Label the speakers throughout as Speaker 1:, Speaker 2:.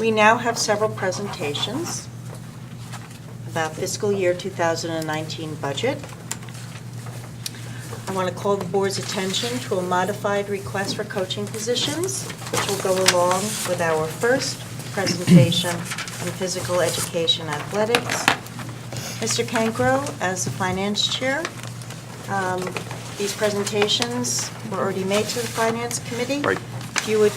Speaker 1: We now have several presentations about fiscal year 2019 budget. I want to call the board's attention to a modified request for coaching positions, which will go along with our first presentation on physical education athletics. Mr. Cancro, as the finance chair, these presentations were already made to the finance committee.
Speaker 2: Right.
Speaker 1: If you would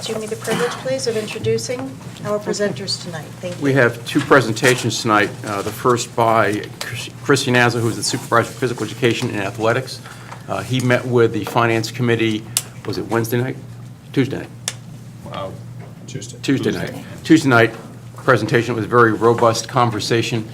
Speaker 1: do me the privilege, please, of introducing our presenters tonight. Thank you.
Speaker 2: We have two presentations tonight. The first by Chris Iannazzo, who is the supervisor for physical education and athletics. He met with the finance committee, was it Wednesday night? Tuesday night? Tuesday night. Tuesday night presentation was a very robust conversation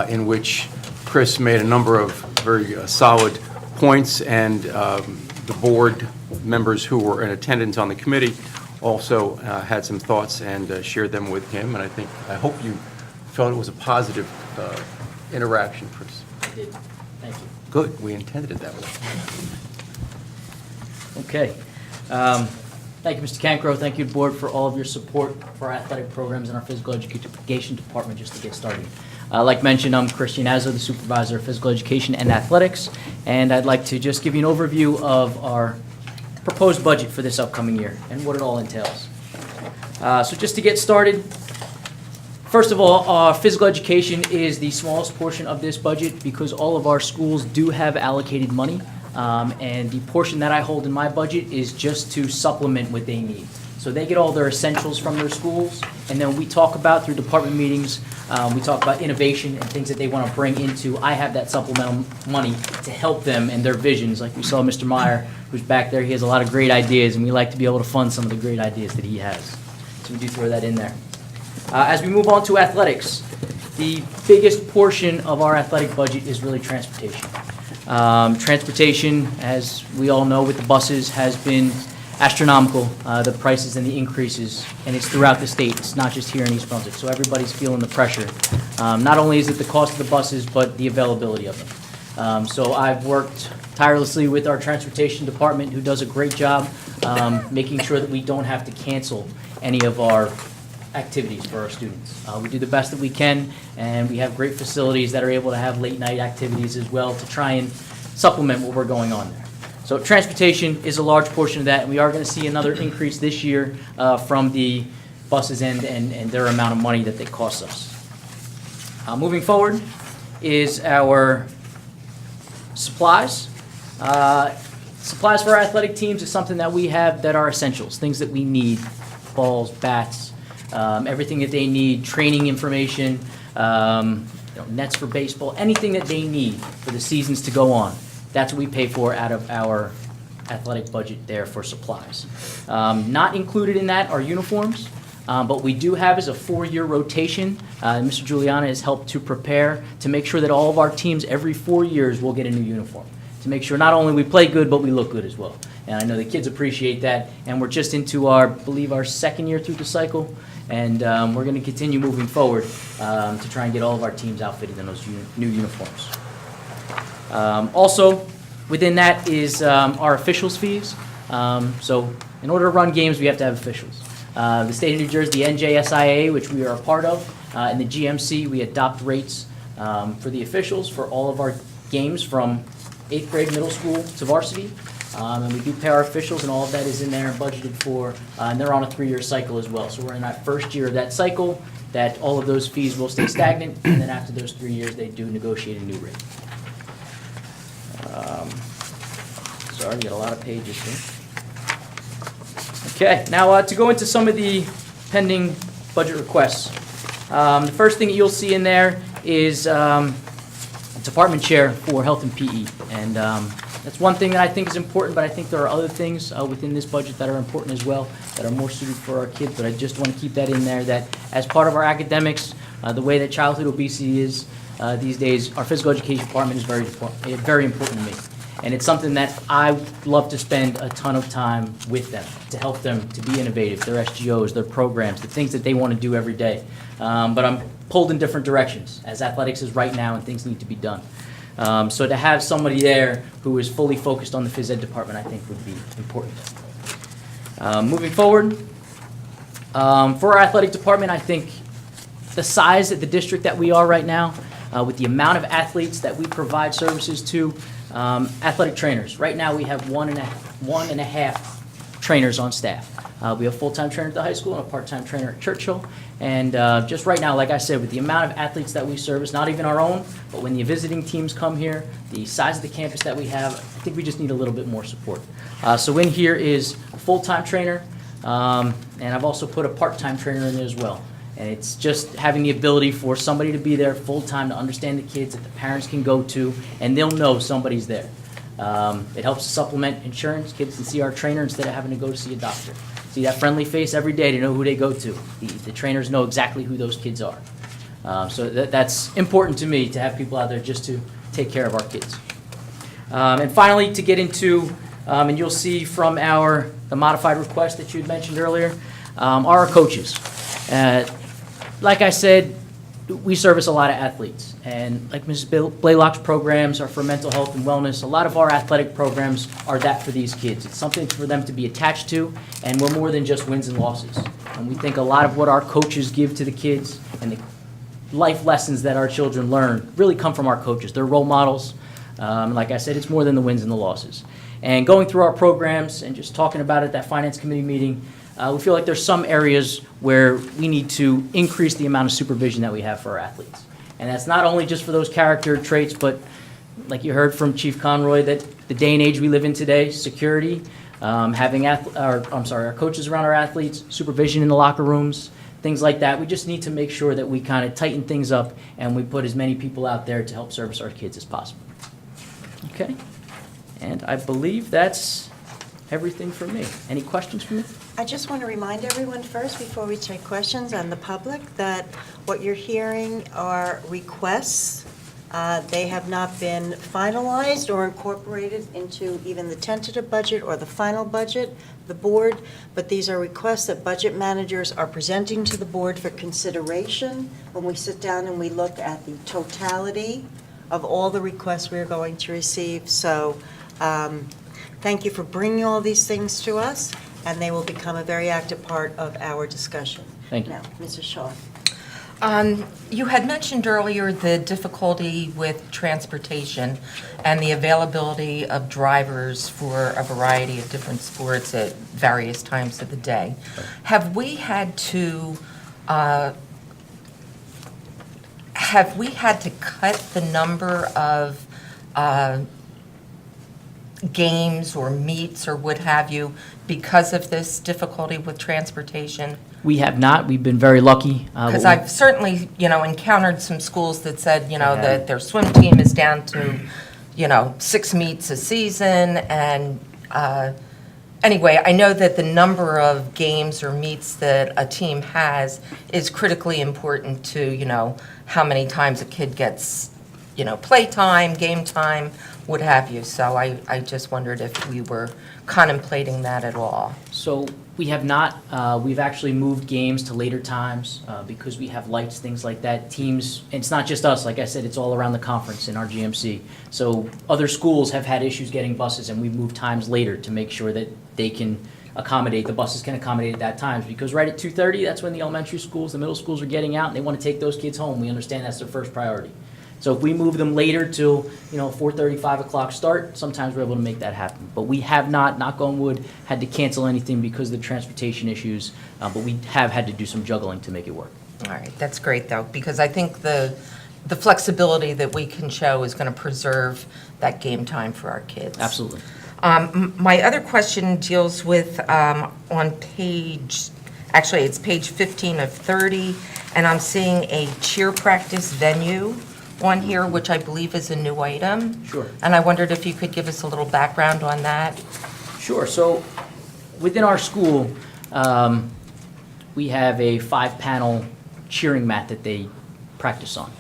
Speaker 2: in which Chris made a number of very solid points, and the board members who were in attendance on the committee also had some thoughts and shared them with him. And I hope you felt it was a positive interaction, Chris.
Speaker 3: I did. Thank you.
Speaker 2: Good. We intended it that way.
Speaker 3: Okay. Thank you, Mr. Cancro. Thank you, board, for all of your support for our athletic programs in our physical education department. Just to get started, like mentioned, I'm Chris Iannazzo, the supervisor of physical education and athletics, and I'd like to just give you an overview of our proposed budget for this upcoming year and what it all entails. So just to get started, first of all, physical education is the smallest portion of this budget because all of our schools do have allocated money, and the portion that I hold in my budget is just to supplement what they need. So they get all their essentials from their schools, and then we talk about, through department meetings, we talk about innovation and things that they want to bring into. I have that supplemental money to help them and their visions. Like we saw Mr. Meyer, who's back there, he has a lot of great ideas, and we like to be able to fund some of the great ideas that he has. So we do throw that in there. As we move on to athletics, the biggest portion of our athletic budget is really transportation. Transportation, as we all know with the buses, has been astronomical, the prices and the increases, and it's throughout the state. It's not just here in East Brunswick, so everybody's feeling the pressure. Not only is it the cost of the buses, but the availability of them. So I've worked tirelessly with our transportation department, who does a great job making sure that we don't have to cancel any of our activities for our students. We do the best that we can, and we have great facilities that are able to have late night activities as well to try and supplement what we're going on there. So transportation is a large portion of that, and we are going to see another increase this year from the buses and their amount of money that they cost us. Moving forward is our supplies. Supplies for our athletic teams is something that we have that are essentials, things that we need: balls, bats, everything that they need, training information, nets for baseball, anything that they need for the seasons to go on. That's what we pay for out of our athletic budget there for supplies. Not included in that are uniforms, but we do have as a 4-year rotation. Mr. Giuliana has helped to prepare to make sure that all of our teams every 4 years will get a new uniform, to make sure not only we play good, but we look good as well. And I know the kids appreciate that, and we're just into I believe our 2nd year through the cycle, and we're going to continue moving forward to try and get all of our teams outfitted in those new uniforms. Also, within that is our officials' fees. So in order to run games, we have to have officials. The state of New Jersey, the NJSIA, which we are a part of, and the GMC, we adopt rates for the officials for all of our games from 8th grade middle school to varsity. And we do pay our officials, and all of that is in there and budgeted for, and they're on a 3-year cycle as well. So we're in that first year of that cycle, that all of those fees will stay stagnant, and then after those 3 years, they do negotiate a new rate. Sorry, we got a lot of pages here. Okay, now to go into some of the pending budget requests. The first thing that you'll see in there is department chair for health and PE, and that's one thing that I think is important, but I think there are other things within this budget that are important as well, that are more suited for our kids, but I just want to keep that in there, that as part of our academics, the way that childhood obesity is these days, our physical education department is very important to me. And it's something that I love to spend a ton of time with them, to help them to be innovative, their SGOs, their programs, the things that they want to do every day. But I'm pulled in different directions, as athletics is right now and things need to be done. So to have somebody there who is fully focused on the phys ed department, I think would be important. Moving forward, For our athletic department, I think the size of the district that we are right now, with the amount of athletes that we provide services to, athletic trainers. Right now, we have one and a half trainers on staff. We have a full-time trainer at the high school and a part-time trainer at Churchill. And just right now, like I said, with the amount of athletes that we service, not even our own, but when the visiting teams come here, the size of the campus that we have, I think we just need a little bit more support. So in here is a full-time trainer, and I've also put a part-time trainer in there as well. And it's just having the ability for somebody to be there full-time to understand the kids that the parents can go to, and they'll know somebody's there. It helps to supplement insurance. Kids can see our trainer instead of having to go to see a doctor. See that friendly face every day to know who they go to. The trainers know exactly who those kids are. So that's important to me, to have people out there just to take care of our kids. And finally, to get into, and you'll see from the modified request that you had mentioned earlier, are our coaches. Like I said, we service a lot of athletes, and like Mrs. Blaylock's programs are for mental health and wellness. A lot of our athletic programs are that for these kids. It's something for them to be attached to, and we're more than just wins and losses. And we think a lot of what our coaches give to the kids and the life lessons that our children learn really come from our coaches. They're role models. Like I said, it's more than the wins and the losses. And going through our programs and just talking about it at that finance committee meeting, we feel like there's some areas where we need to increase the amount of supervision that we have for our athletes. And that's not only just for those character traits, but like you heard from Chief Conroy, that the day and age we live in today, security, having our coaches around our athletes, supervision in the locker rooms, things like that. We just need to make sure that we kind of tighten things up and we put as many people out there to help service our kids as possible. Okay? And I believe that's everything from me. Any questions from me?
Speaker 1: I just want to remind everyone first, before we take questions and the public, that what you're hearing are requests. They have not been finalized or incorporated into even the tentative budget or the final budget, the board, but these are requests that budget managers are presenting to the board for consideration when we sit down and we look at the totality of all the requests we're going to receive. So thank you for bringing all these things to us, and they will become a very active part of our discussion.
Speaker 3: Thank you.
Speaker 1: Now, Mrs. Shaw.
Speaker 4: You had mentioned earlier the difficulty with transportation and the availability of drivers for a variety of different sports at various times of the day. Have we had to cut the number of games or meets or what have you because of this difficulty with transportation?
Speaker 3: We have not. We've been very lucky.
Speaker 4: Because I've certainly, encountered some schools that said, that their swim team is down to, 6 meets a season. And anyway, I know that the number of games or meets that a team has is critically important to, how many times a kid gets, play time, game time, what have you. So I just wondered if we were contemplating that at all.
Speaker 3: So we have not. We've actually moved games to later times because we have lights, things like that. Teams, and it's not just us. Like I said, it's all around the conference in our GMC. So other schools have had issues getting buses, and we've moved times later to make sure that they can accommodate, the buses can accommodate at that times. Because right at 2:30, that's when the elementary schools, the middle schools are getting out, and they want to take those kids home. We understand that's their first priority. So if we move them later till 4:30, 5 o'clock start, sometimes we're able to make that happen. But we have not, knock on wood, had to cancel anything because of the transportation issues. But we have had to do some juggling to make it work.
Speaker 4: All right, that's great though, because I think the flexibility that we can show is going to preserve that game time for our kids.
Speaker 3: Absolutely.
Speaker 4: My other question deals with on it's page 15 of 30, and I'm seeing a cheer practice venue on here, which I believe is a new item.
Speaker 3: Sure.
Speaker 4: And I wondered if you could give us a little background on that.
Speaker 3: Sure. So within our school, we have a 5-panel cheering mat that they practice on.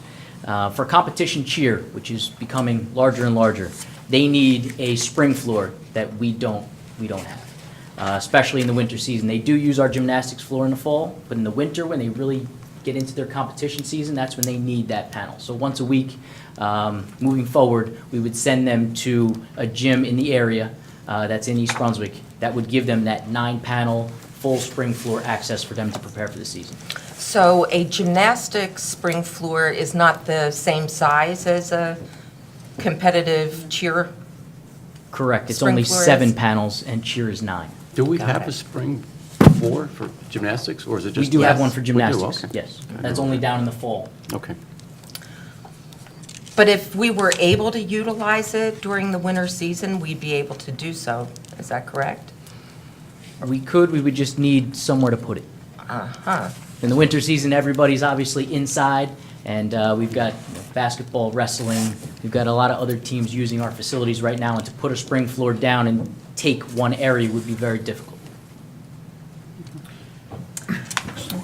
Speaker 3: For competition cheer, which is becoming larger and larger, they need a spring floor that we don't have, especially in the winter season. They do use our gymnastics floor in the fall, but in the winter, when they really get into their competition season, that's when they need that panel. So once a week, moving forward, we would send them to a gym in the area that's in East Brunswick that would give them that 9-panel full spring floor access for them to prepare for the season.
Speaker 4: So a gymnastics spring floor is not the same size as a competitive cheer?
Speaker 3: Correct. It's
Speaker 4: Spring
Speaker 3: only
Speaker 4: floor is-
Speaker 3: 7 panels and cheer is 9.
Speaker 2: Do we
Speaker 4: Got
Speaker 2: have
Speaker 4: it.
Speaker 2: a spring floor for gymnastics, or is it just?
Speaker 3: We do have
Speaker 4: Yes.
Speaker 3: one for
Speaker 2: We do,
Speaker 3: gymnastics,
Speaker 2: okay.
Speaker 3: yes. That's only down in the fall.
Speaker 2: Okay.
Speaker 4: But if we were able to utilize it during the winter season, we'd be able to do so. Is that correct?
Speaker 3: We could, we would just need somewhere to put it.
Speaker 4: Uh-huh.
Speaker 3: In the winter season, everybody's obviously inside, and we've got basketball, wrestling, we've got a lot of other teams using our facilities right now, and to put a spring floor down and take one area would be very difficult.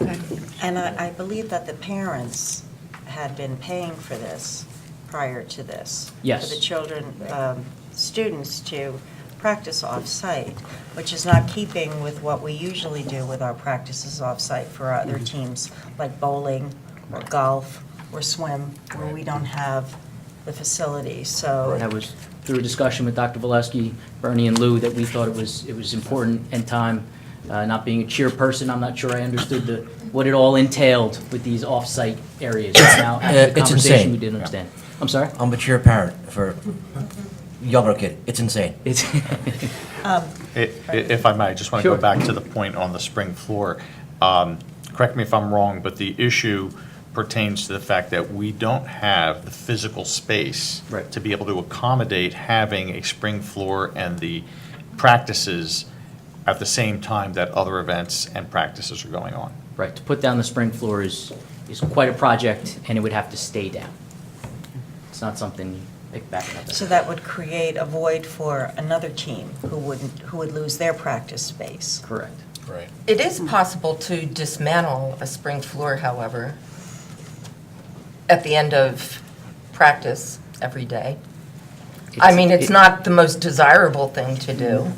Speaker 4: Okay.
Speaker 1: And I believe that the parents had been paying for this prior to this.
Speaker 3: Yes.
Speaker 1: For the children, students to practice off-site, which is not keeping with what we usually do with our practices off-site for our other teams, like bowling, or golf, or swim, where we don't have the facilities, so.
Speaker 3: That was through a discussion with Dr. Valesky, Bernie, and Lou, that we thought it was important and time. Not being a cheer person, I'm not sure I understood what it all entailed with these off-site areas. Now, after the
Speaker 5: It's
Speaker 3: conversation,
Speaker 5: insane.
Speaker 3: we didn't understand. I'm sorry?
Speaker 5: I'm a cheer parent for a younger kid. It's insane.
Speaker 3: It's
Speaker 6: If I may, I just want to
Speaker 3: Sure.
Speaker 6: go back to the point on the spring floor. Correct me if I'm wrong, but the issue pertains to the fact that we don't have the physical space
Speaker 3: Right.
Speaker 6: to be able to accommodate having a spring floor and the practices at the same time that other events and practices are going on.
Speaker 3: Right, to put down the spring floor is quite a project, and it would have to stay down. It's not something you pick back up.
Speaker 1: So that would create a void for another team who would lose their practice space.
Speaker 3: Correct.
Speaker 6: Right.
Speaker 4: It is possible to dismantle a spring floor, however, at the end of practice every day. I mean, it's not the most desirable thing to do,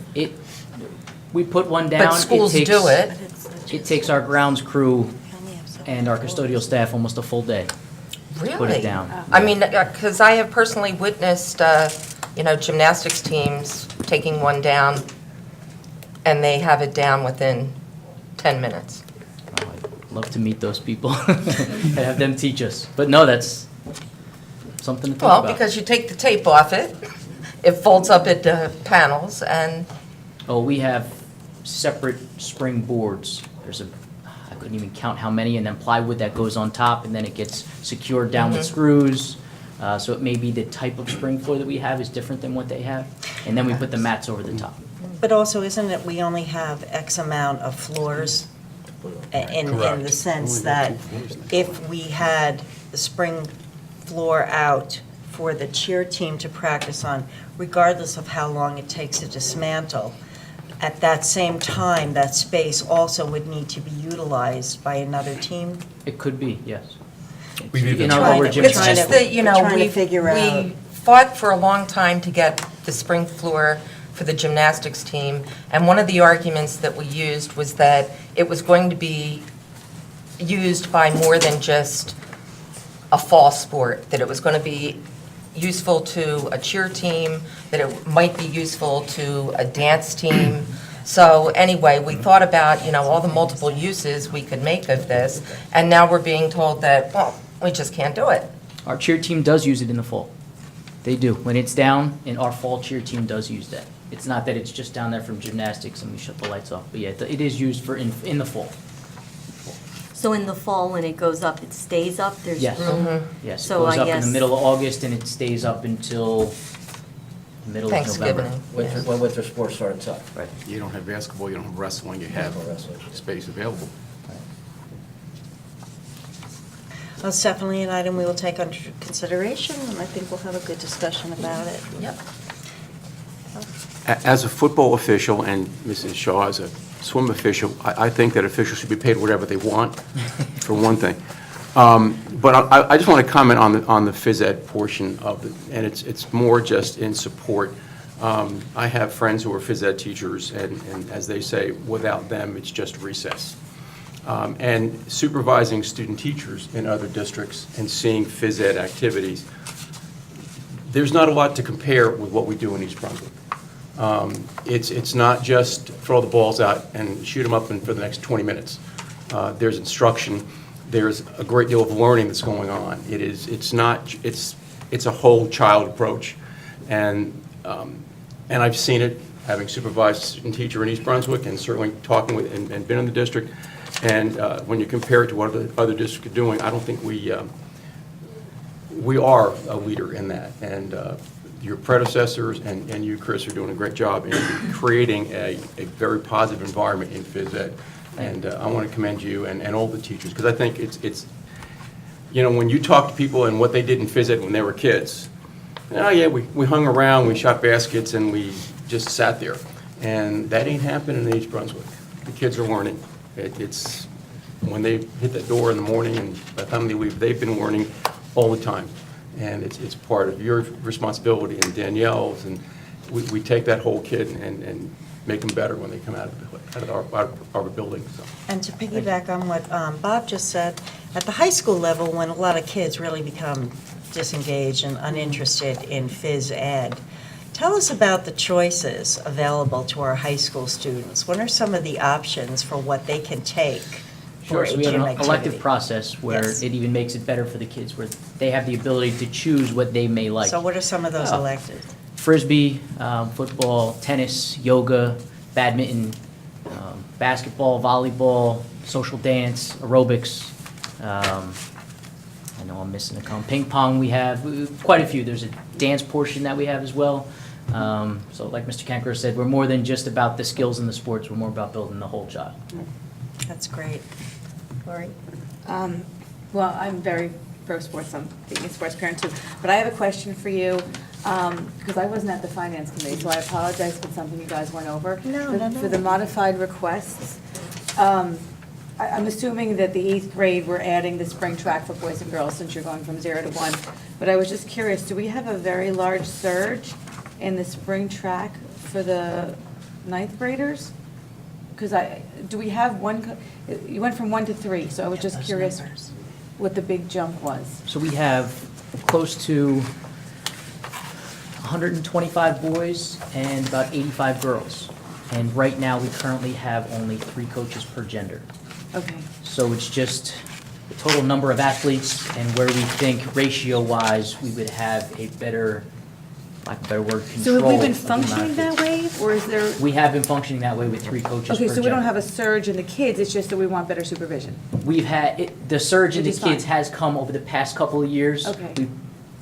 Speaker 3: We put one down.
Speaker 4: but schools
Speaker 3: takes-
Speaker 4: do it.
Speaker 3: It takes our grounds crew and our custodial staff almost a full day.
Speaker 4: Really?
Speaker 3: Put it down.
Speaker 4: I mean, because I have personally witnessed, gymnastics teams taking one down, and they have it down within 10 minutes.
Speaker 3: Oh, I'd love to meet those people and have them teach us. But no, that's something to think
Speaker 4: Well,
Speaker 3: about.
Speaker 4: because you take the tape off it, it folds up into panels, and
Speaker 3: Oh, we have separate spring boards. I couldn't even count how many, and then plywood that goes on top, and then it gets secured down with screws. So it may be the type of spring floor that we have is different than what they have. And then we put the mats over the top.
Speaker 1: But also, isn't it, we only have X amount of floors in the sense that if we had the spring floor out for the cheer team to practice on, regardless of how long it takes to dismantle, at that same time, that space also would need to be utilized by another team?
Speaker 3: It could be, yes.
Speaker 6: We've even
Speaker 3: In our
Speaker 1: tried
Speaker 3: lower
Speaker 1: it.
Speaker 3: gym.
Speaker 1: We're
Speaker 4: it's
Speaker 1: trying
Speaker 4: just
Speaker 1: to-
Speaker 4: that,
Speaker 1: we're trying to
Speaker 4: we
Speaker 1: figure out.
Speaker 4: fought for a long time to get the spring floor for the gymnastics team, and one of the arguments that we used was that it was going to be used by more than just a fall sport, that it was going to be useful to a cheer team, that it might be useful to a dance team. So anyway, we thought about, all the multiple uses we could make of this, and now we're being told that, well, we just can't do it.
Speaker 3: Our cheer team does use it in the fall. They do. When it's down, and our fall cheer team does use that. It's not that it's just down there from gymnastics and we shut the lights off, but yeah, it is used for in the fall.
Speaker 7: So in the fall, when it goes up, it stays up? There's
Speaker 3: Yes.
Speaker 7: room?
Speaker 3: Yes, it
Speaker 7: So
Speaker 3: goes
Speaker 7: I
Speaker 3: up in the
Speaker 7: guess-
Speaker 3: middle of August and it stays up until the middle of November.
Speaker 4: Thanksgiving.
Speaker 5: When winter sports starts up.
Speaker 3: Right.
Speaker 2: You don't have basketball, you don't have wrestling, you have
Speaker 5: No wrestling.
Speaker 2: space available.
Speaker 1: Well, it's definitely an item we will take under consideration, and I think we'll have a good discussion about it.
Speaker 4: Yep.
Speaker 2: As a football official, and Mrs. Shaw as a swim official, I think that officials should be paid whatever they want, for one thing. But I just want to comment on the phys ed portion of it, and it's more just in support. I have friends who are phys ed teachers, and as they say, without them, it's just recess. And supervising student teachers in other districts and seeing phys ed activities, there's not a lot to compare with what we do in East Brunswick. It's not just throw the balls out and shoot them up for the next 20 minutes. There's instruction. There's a great deal of learning that's going on. It's a whole child approach. And I've seen it, having supervised a student teacher in East Brunswick and certainly talking with and been in the district. And when you compare it to what the other districts are doing, I don't think we are a leader in that. And your predecessors and you, Chris, are doing a great job in creating a very positive environment in phys ed. And I want to commend you and all the teachers, because I think it's, when you talk to people and what they did in phys ed when they were kids, oh yeah, we hung around, we shot baskets, and we just sat there. And that ain't happening in East Brunswick. The kids are learning. It's when they hit that door in the morning and by the time they leave, they've been learning all the time. And it's part of your responsibility and Danielle's, and we take that whole kid and make them better when they come out of our building. So.
Speaker 1: And to piggyback on what Bob just said, at the high school level, when a lot of kids really become disengaged and uninterested in phys ed, tell us about the choices available to our high school students. What are some of the options for what they can take for
Speaker 3: Sure,
Speaker 1: a
Speaker 3: so we have
Speaker 1: gym
Speaker 3: an
Speaker 1: activity?
Speaker 3: elective process where
Speaker 1: Yes.
Speaker 3: it even makes it better for the kids, where they have the ability to choose what they may like.
Speaker 1: So what are some of those
Speaker 3: Oh.
Speaker 1: elected?
Speaker 3: Frisbee, football, tennis, yoga, badminton, basketball, volleyball, social dance, aerobics. I know I'm missing a couple. Ping pong we have, quite a few. There's a dance portion that we have as well. So like Mr. Kankro said, we're more than just about the skills in the sports. We're more about building the whole child.
Speaker 1: That's great. Lori?
Speaker 8: Well, I'm very pro sports, I'm being a sports parent too, but I have a question for you, because I wasn't at the finance committee, so I apologize if it's something you guys went over.
Speaker 1: No.
Speaker 8: For the modified requests, I'm assuming that the 8th grade, we're adding the spring track for boys and girls since you're going from 0 to 1. But I was just curious, do we have a very large surge in the spring track for the 9th graders? Because do we have one, you went from 1 to 3, so I was just
Speaker 1: Those
Speaker 8: curious
Speaker 1: numbers.
Speaker 8: what the big jump was.
Speaker 3: So we have close to 125 boys and about 85 girls. And right now, we currently have only 3 coaches per gender.
Speaker 8: Okay.
Speaker 3: So it's just the total number of athletes and where we think ratio-wise, we would have a better, lack of a better word, control.
Speaker 8: So have we been
Speaker 3: of the amount of
Speaker 8: functioning that
Speaker 3: kids.
Speaker 8: way, or is there?
Speaker 3: We have been functioning that way with 3 coaches per
Speaker 8: Okay,
Speaker 3: gender.
Speaker 8: so we don't have a surge in the kids, it's just that we want better supervision.
Speaker 3: We've had, the surge in the
Speaker 8: Which is fine.
Speaker 3: kids has come over the past couple of years.
Speaker 8: Okay.
Speaker 3: We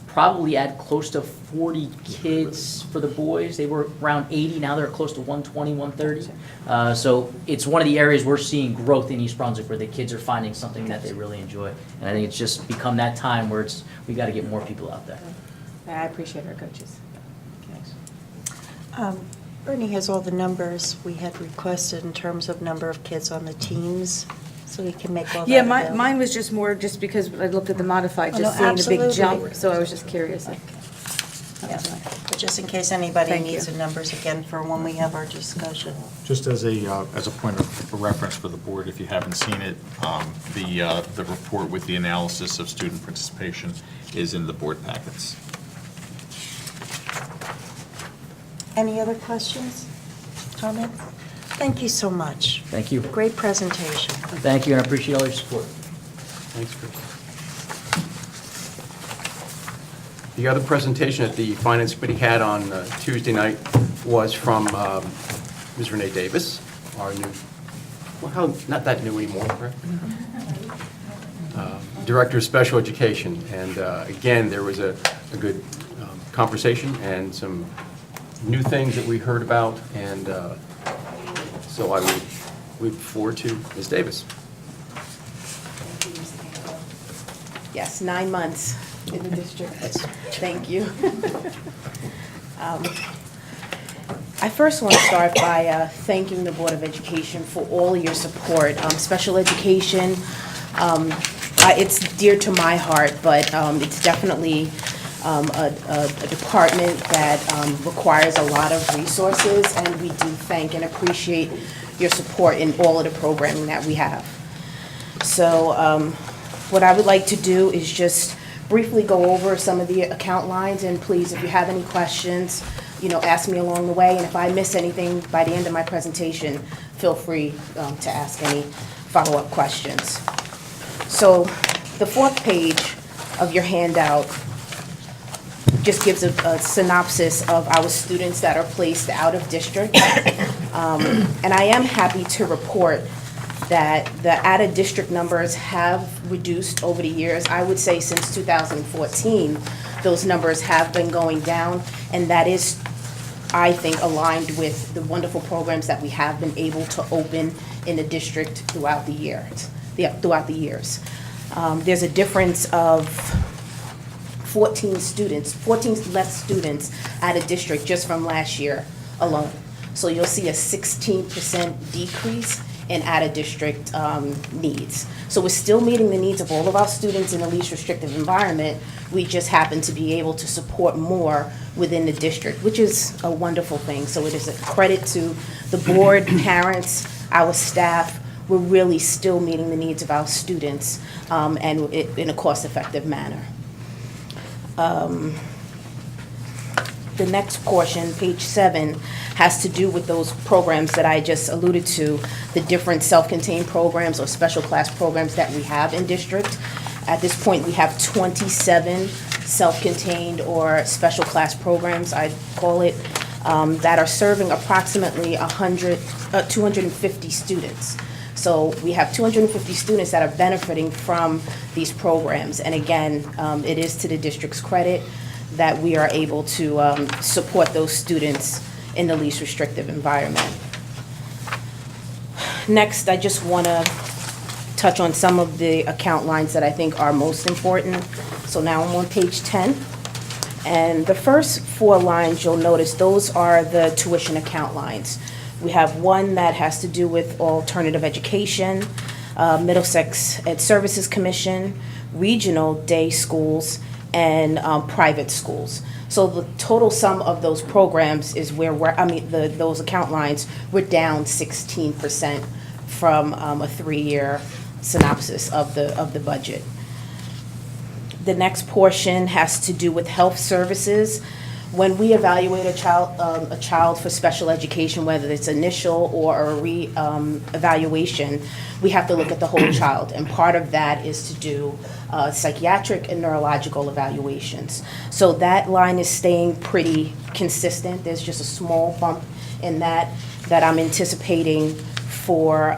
Speaker 3: probably had close to 40 kids for the boys. They were around 80, now they're close to 120, 130. So it's one of the areas we're seeing growth in East Brunswick, where the kids are finding something that they really enjoy. And I think it's just become that time where we got to get more people out there.
Speaker 8: I appreciate our coaches.
Speaker 3: Thanks.
Speaker 1: Bernie has all the numbers we had requested in terms of number of kids on the teams, so we can make all that
Speaker 8: Yeah,
Speaker 1: available.
Speaker 8: mine was just more, just because I looked at the modified,
Speaker 1: Oh,
Speaker 8: just
Speaker 1: no,
Speaker 8: seeing the big jump,
Speaker 1: absolutely.
Speaker 8: so I was just curious.
Speaker 1: Yeah, but just in case anybody
Speaker 8: Thank
Speaker 1: needs
Speaker 8: you.
Speaker 1: the numbers again for when we have our discussion.
Speaker 6: Just as a point of reference for the board, if you haven't seen it, the report with the analysis of student participation is in the board packets.
Speaker 1: Any other questions, comments? Thank you so much.
Speaker 3: Thank you.
Speaker 1: Great presentation.
Speaker 3: Thank you, and I appreciate all your support.
Speaker 2: Thanks, Chris. The other presentation that the Finance Committee had on Tuesday night was from Ms. Renee Davis, our new, well, not that new anymore, correct? Director of Special Education. And again, there was a good conversation and some new things that we heard about, and so I would look forward to Ms. Davis.
Speaker 9: Yes, 9 months in the district. Thank you. I first want to start by thanking the Board of Education for all of your support. Special education, it's dear to my heart, but it's definitely a department that requires a lot of resources, and we do thank and appreciate your support in all of the programming that we have. So what I would like to do is just briefly go over some of the account lines, and please, if you have any questions, ask me along the way, and if I miss anything by the end of my presentation, feel free to ask any follow-up questions. So the fourth page of your handout just gives a synopsis of our students that are placed out of district. And I am happy to report that the out-of-district numbers have reduced over the years. I would say since 2014, those numbers have been going down, and that is, I think, aligned with the wonderful programs that we have been able to open in the district throughout the years. There's a difference of 14 less students out of district just from last year alone. So you'll see a 16% decrease in out-of-district needs. So we're still meeting the needs of all of our students in the least restrictive environment. We just happen to be able to support more within the district, which is a wonderful thing. So it is a credit to the board, parents, our staff. We're really still meeting the needs of our students and in a cost-effective manner. The next portion, page 7, has to do with those programs that I just alluded to, the different self-contained programs or special class programs that we have in district. At this point, we have 27 self-contained or special class programs, I call it, that are serving approximately 250 students. So we have 250 students that are benefiting from these programs. And again, it is to the district's credit that we are able to support those students in the least restrictive environment. Next, I just want to touch on some of the account lines that I think are most important. So now I'm on page 10. And the first 4 lines, you'll notice, those are the tuition account lines. We have one that has to do with alternative education, Middlesex Ed Services Commission, regional day schools, and private schools. So the total sum of those programs is where those account lines, we're down 16% from a 3-year synopsis of the budget. The next portion has to do with health services. When we evaluate a child for special education, whether it's initial or a re-evaluation, we have to look at the whole child. And part of that is to do psychiatric and neurological evaluations. So that line is staying pretty consistent. There's just a small bump in that I'm anticipating for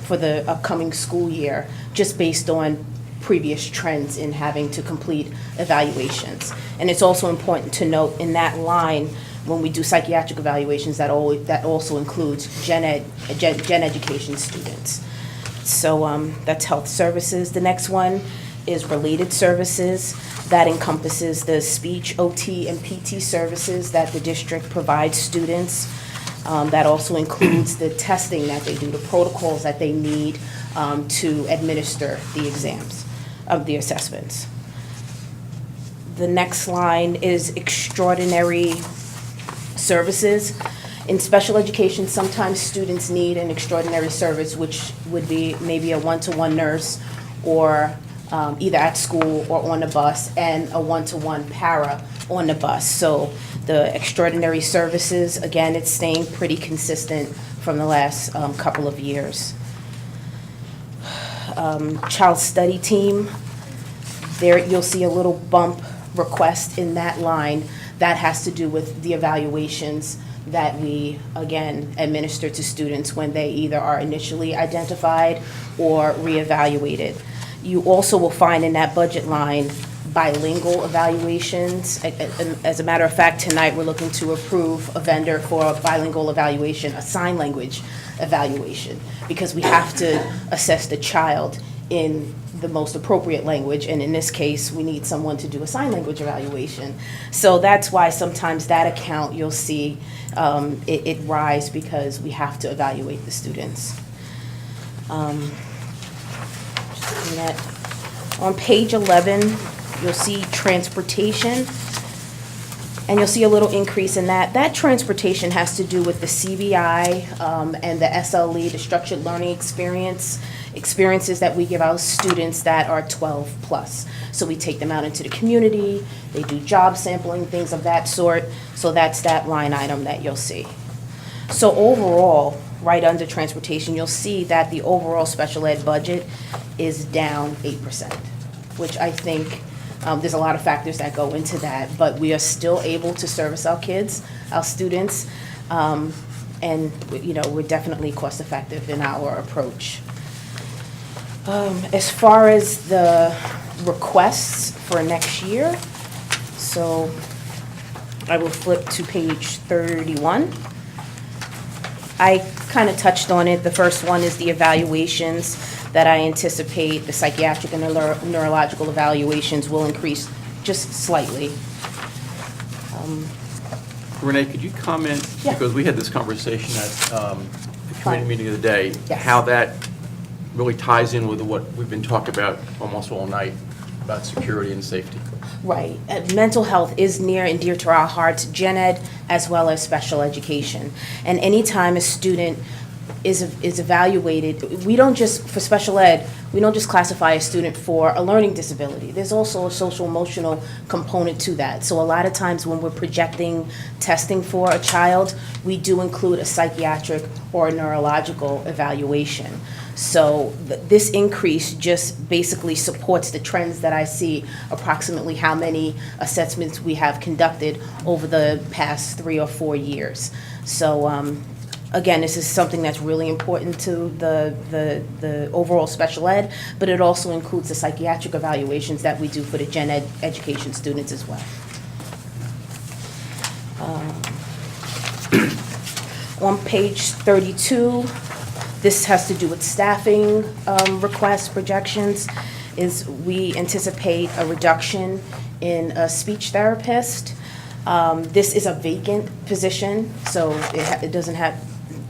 Speaker 9: the upcoming school year, just based on previous trends in having to complete evaluations. And it's also important to note in that line, when we do psychiatric evaluations, that also includes gen education students. So that's health services. The next one is related services. That encompasses the speech, OT, and PT services that the district provides students. That also includes the testing that they do, the protocols that they need to administer the exams of the assessments. The next line is extraordinary services. In special education, sometimes students need an extraordinary service, which would be maybe a one-to-one nurse or either at school or on the bus, and a one-to-one para on the bus. So the extraordinary services, again, it's staying pretty consistent from the last couple of years. Child study team, there you'll see a little bump request in that line. That has to do with the evaluations that we, again, administer to students when they either are initially identified or reevaluated. You also will find in that budget line bilingual evaluations. As a matter of fact, tonight we're looking to approve a vendor for a bilingual evaluation, a sign language evaluation, because we have to assess the child in the most appropriate language, and in this case, we need someone to do a sign language evaluation. So that's why sometimes that account, you'll see it rise, because we have to evaluate the students. Just looking at, on page 11, you'll see transportation. And you'll see a little increase in that. That transportation has to do with the CBI and the SLE, the structured learning experiences that we give our students that are 12 plus. So we take them out into the community, they do job sampling, things of that sort. So that's that line item that you'll see. So overall, right under transportation, you'll see that the overall special ed budget is down 8%, which I think there's a lot of factors that go into that, but we are still able to service our kids, our students, and we're definitely cost effective in our approach. As far as the requests for next year, so I will flip to page 31. I kind of touched on it. The first one is the evaluations that I anticipate. The psychiatric and neurological evaluations will increase just slightly.
Speaker 2: Renee, could you comment,
Speaker 9: Yeah.
Speaker 2: because we had this conversation at the committee
Speaker 9: Fine.
Speaker 2: meeting of the day,
Speaker 9: Yes.
Speaker 2: how that really ties in with what we've been talking about almost all night, about security and safety.
Speaker 9: Right. Mental health is near and dear to our hearts, gen ed as well as special education. And anytime a student is evaluated, we don't just, for special ed, we don't just classify a student for a learning disability. There's also a social emotional component to that. So a lot of times when we're projecting testing for a child, we do include a psychiatric or a neurological evaluation. So this increase just basically supports the trends that I see, approximately how many assessments we have conducted over the past 3 or 4 years. So again, this is something that's really important to the overall special ed, but it also includes the psychiatric evaluations that we do for the gen ed education students as well. On page 32, this has to do with staffing requests, projections, is we anticipate a reduction in a speech therapist. This is a vacant position, so it doesn't have,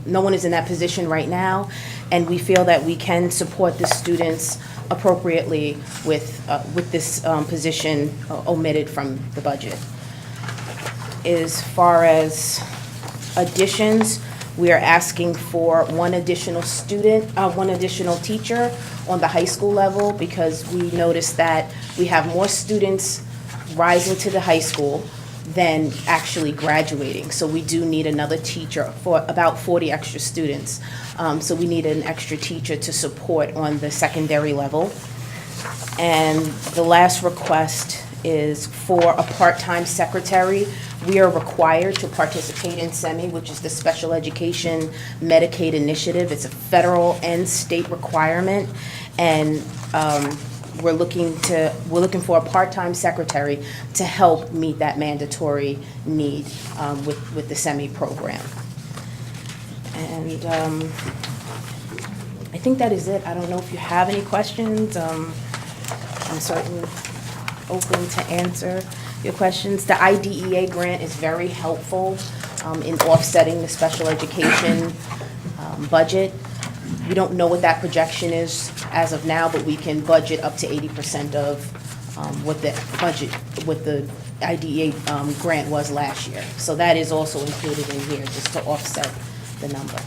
Speaker 9: no one is in that position right now, and we feel that we can support the students appropriately with this position omitted from the budget. As far as additions, we are asking for one additional teacher on the high school level, because we noticed that we have more students rising to the high school than actually graduating. So we do need another teacher for about 40 extra students. So we need an extra teacher to support on the secondary level. And the last request is for a part-time secretary. We are required to participate in SEMI, which is the Special Education Medicaid Initiative. It's a federal and state requirement, and we're looking for a part-time secretary to help meet that mandatory need with the SEMI program. And I think that is it. I don't know if you have any questions. I'm certainly open to answer your questions. The IDEA grant is very helpful in offsetting the special education budget. We don't know what that projection is as of now, but we can budget up to 80% of what the IDEA grant was last year. So that is also included in here, just to offset the number.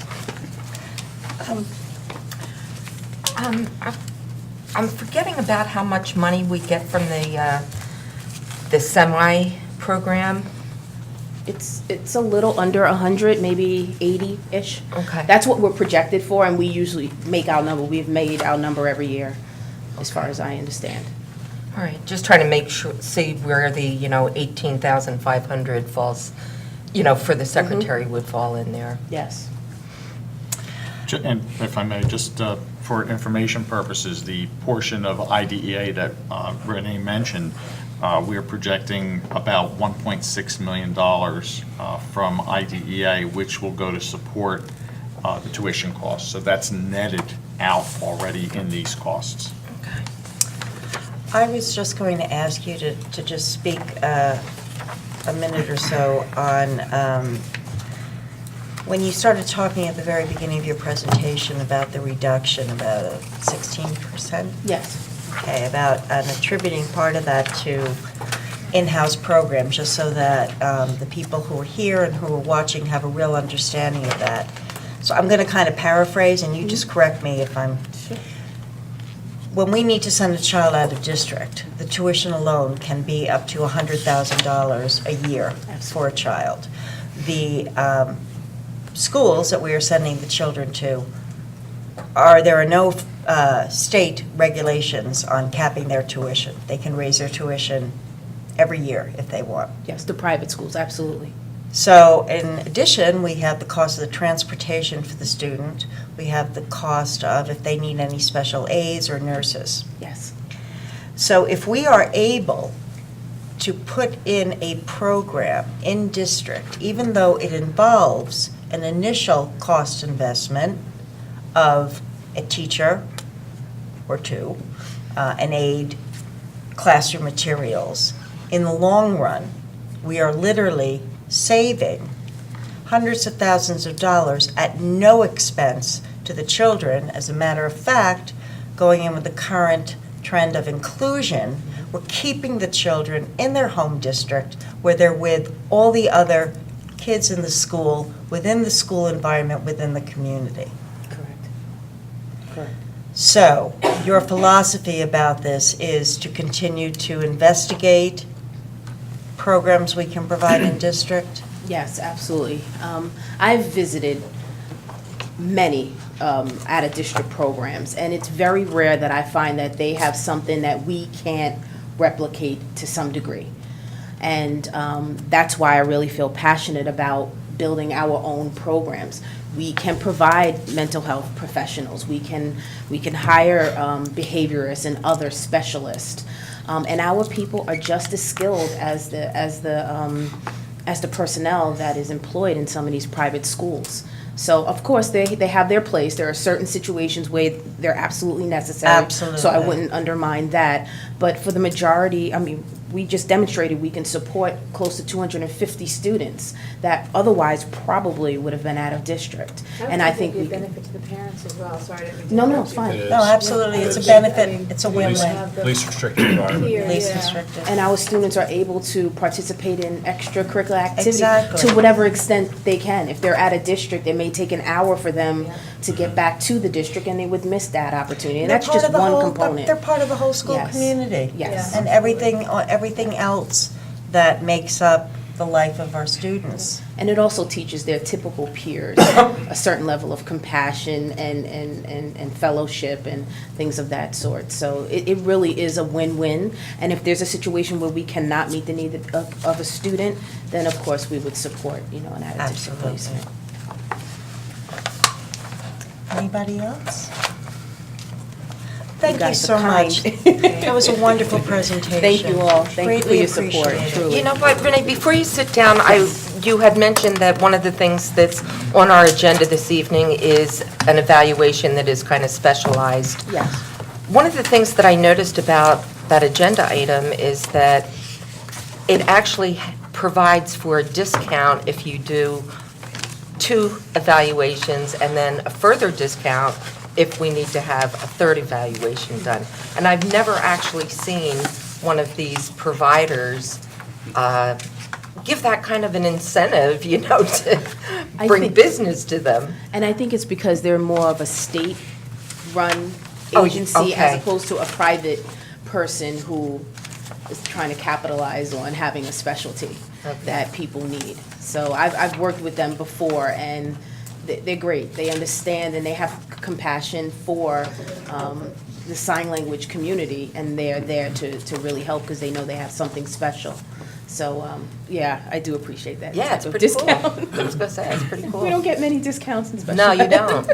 Speaker 4: I'm forgetting about how much money we get from the semi program.
Speaker 9: It's a little under 100, maybe 80-ish.
Speaker 4: Okay.
Speaker 9: That's what we're projected for, and we usually make our number. We've made our number every year, as far as I understand.
Speaker 4: All right, just trying to make sure, see where the 18,500 falls, for the secretary would fall in there.
Speaker 9: Yes.
Speaker 6: And if I may, just for information purposes, the portion of IDEA that Renee mentioned, we are projecting about $1.6 million from IDEA, which will go to support the tuition costs. So that's netted out already in these costs.
Speaker 4: Okay.
Speaker 1: I was just going to ask you to just speak a minute or so on when you started talking at the very beginning of your presentation about the reduction, about 16%?
Speaker 9: Yes.
Speaker 1: Okay, about attributing part of that to in-house program, just so that the people who are here and who are watching have a real understanding of that. So I'm going to kind of paraphrase, and you just correct me if I'm... When we need to send a child out of district, the tuition alone can be up to $100,000 a year for a child. The schools that we are sending the children to, there are no state regulations on capping their tuition. They can raise their tuition every year if they want.
Speaker 9: Yes, the private schools, absolutely.
Speaker 1: So in addition, we have the cost of the transportation for the student. We have the cost of if they need any special aides or nurses.
Speaker 9: Yes.
Speaker 1: So if we are able to put in a program in district, even though it involves an initial cost investment of a teacher or two, an aide, classroom materials, in the long run, we are literally saving hundreds of thousands of dollars at no expense to the children. As a matter of fact, going in with the current trend of inclusion, we're keeping the children in their home district where they're with all the other kids in the school, within the school environment, within the community.
Speaker 9: Correct. Correct.
Speaker 1: So, your philosophy about this is to continue to investigate programs we can provide in district?
Speaker 9: Yes, absolutely. I've visited many out-of-district programs, and it's very rare that I find that they have something that we can't replicate to some degree. And that's why I really feel passionate about building our own programs. We can provide mental health professionals. We can hire behaviorists and other specialists. And our people are just as skilled as the personnel that is employed in some of these private schools. So, of course, they have their place. There are certain situations where they're absolutely necessary.
Speaker 1: Absolutely.
Speaker 9: So I wouldn't undermine that. But for the majority, I mean, we just demonstrated we can support close to 250 students that otherwise probably would have been out of district. And I think we can.
Speaker 8: benefit to the parents as well, sorry to
Speaker 9: No, it's fine.
Speaker 1: No, absolutely, it's a benefit, it's a win-win.
Speaker 10: Least restricted environment.
Speaker 1: Least restrictive.
Speaker 9: And our students are able to participate in extracurricular activity
Speaker 1: Exactly.
Speaker 9: to whatever extent they can. If they're at a district, it may take an hour for them to get back to the district, and they would miss that opportunity. And
Speaker 1: They're
Speaker 9: that's
Speaker 1: part
Speaker 9: just
Speaker 1: of the
Speaker 9: one
Speaker 1: whole-
Speaker 9: component.
Speaker 1: They're part of the whole school
Speaker 9: Yes.
Speaker 1: community.
Speaker 9: Yes.
Speaker 1: And everything else that makes up the life of our students.
Speaker 9: And it also teaches their typical peers a certain level of compassion and fellowship and things of that sort. So it really is a win-win. And if there's a situation where we cannot meet the need of a student, then of course we would support, an out-of-district
Speaker 1: Absolutely.
Speaker 9: placement.
Speaker 1: Anybody else? Thank you
Speaker 9: guys
Speaker 1: so
Speaker 9: are
Speaker 1: much.
Speaker 9: kind.
Speaker 1: That was a wonderful presentation.
Speaker 9: Thank you all. Thank you for
Speaker 1: Greatly
Speaker 9: your support,
Speaker 1: appreciated.
Speaker 9: truly.
Speaker 4: You know what, Renee, before you sit down, you had mentioned that one of the things that's on our agenda this evening is an evaluation that is kind of specialized.
Speaker 9: Yes.
Speaker 4: One of the things that I noticed about that agenda item is that it actually provides for a discount if you do 2 evaluations and then a further discount if we need to have a 3rd evaluation done. And I've never actually seen one of these providers give that kind of an incentive, to
Speaker 9: I
Speaker 4: bring
Speaker 9: think-
Speaker 4: business to them.
Speaker 9: And I think it's because they're more of a state-run
Speaker 4: Oh,
Speaker 9: agency as
Speaker 4: okay.
Speaker 9: opposed to a private person who is trying to capitalize on having a specialty that people need. So I've worked with them before, and they're great. They understand and they have compassion for the sign language community, and they're there to really help because they know they have something special. So, yeah, I do appreciate that
Speaker 4: Yeah,
Speaker 9: type
Speaker 4: it's
Speaker 9: of
Speaker 4: pretty cool.
Speaker 9: discount.
Speaker 4: I was gonna say, it's pretty cool.
Speaker 9: We don't get many discounts in special
Speaker 4: No, you
Speaker 9: ed.
Speaker 4: don't.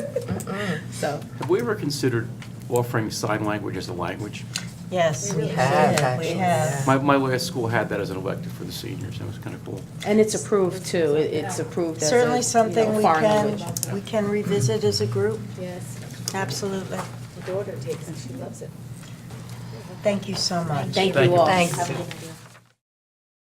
Speaker 9: So,
Speaker 2: Have we ever considered offering sign language as a language?
Speaker 1: Yes, we
Speaker 4: have,
Speaker 1: have, we
Speaker 4: actually,
Speaker 1: have.
Speaker 2: My last school had that as an elective for the seniors. That was kind of cool.
Speaker 9: and it's approved too. It's approved as a,
Speaker 1: Certainly something we
Speaker 9: foreign language.
Speaker 1: can revisit as a group,
Speaker 8: Yes,
Speaker 1: absolutely.
Speaker 8: my daughter takes it, she loves it.
Speaker 1: Thank you so much.
Speaker 9: Thank you all.
Speaker 4: Thanks.
Speaker 8: Have a good day.